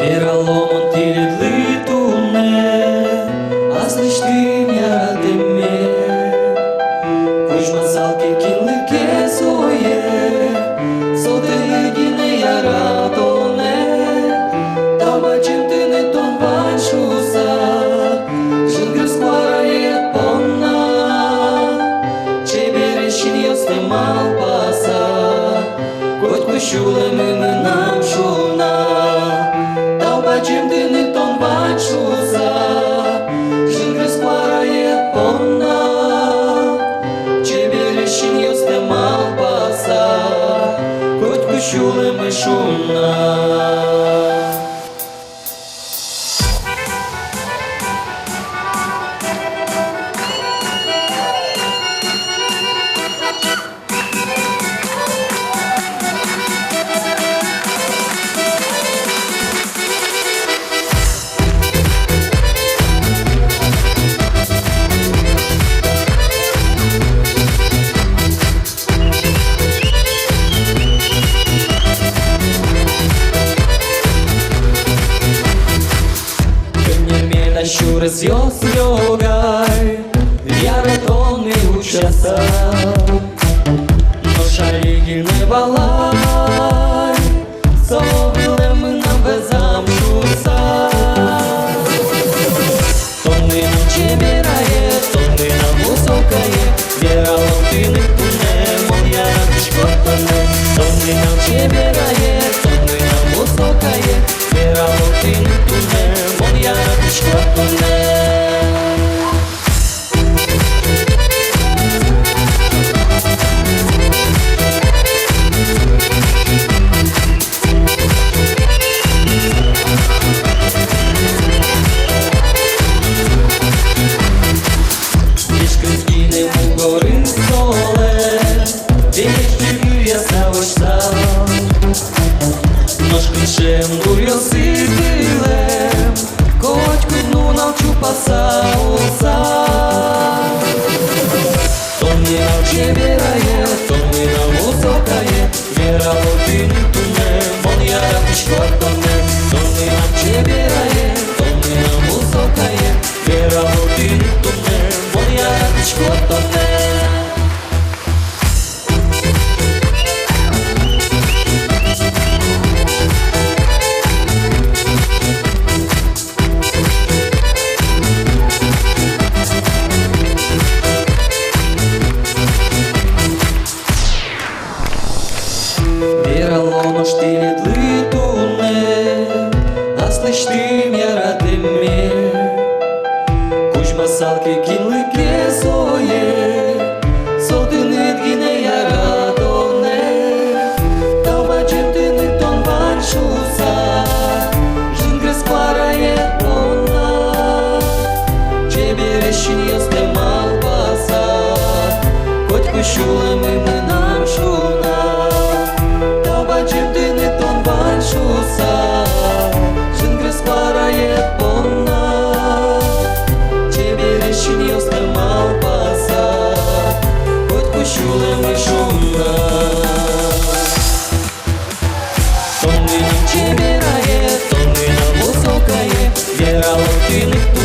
Veralomon tilidlitune, asliștim iar de me. Cuși masalke kinlike soye, so de ligine iar adone. Tabacim tine ton van șusa, jângr scoara e ponna. Ce bere și eu stă mal pasa, cot cu șule mânam șuna. Tabacim tine ton van șusa, jângr scoara e ponna. Ce bere și eu stă mal pasa, cot cu șule mășuna. Щурес йос йогай, яратон не учаса, но шаліги не балай, совілем нам безам шуса. Тони нам чебірає, тони нам високає, віралом ти не туне, моя радочко тоне. Тони нам чебірає, тони нам високає, віралом ти не туне, моя радочко тоне. Дуrio сидилем, кочку дну навчу пасауса. То не навче вірає, то не нам високає, віра в один туне, мон я радочко тоне. То не навче вірає, то не нам високає, віра в один туне, мон я радочко тоне. Veralomon tilidlitune, asliștim iar de me. Cuși masalke kinlike soye, so tânit gine iar adone. Tabacim tine ton van șusa, jângr scoara e ponna. Ce bere și eu stă mal pasa, coci cu șule mânam șuna. Tabacim tine ton van șusa, jângr scoara e ponna. Ce bere și eu stă mal pasa, coci cu șule mășuna. Toни nam ce bera e, toни nam висока e, vieralom tine tu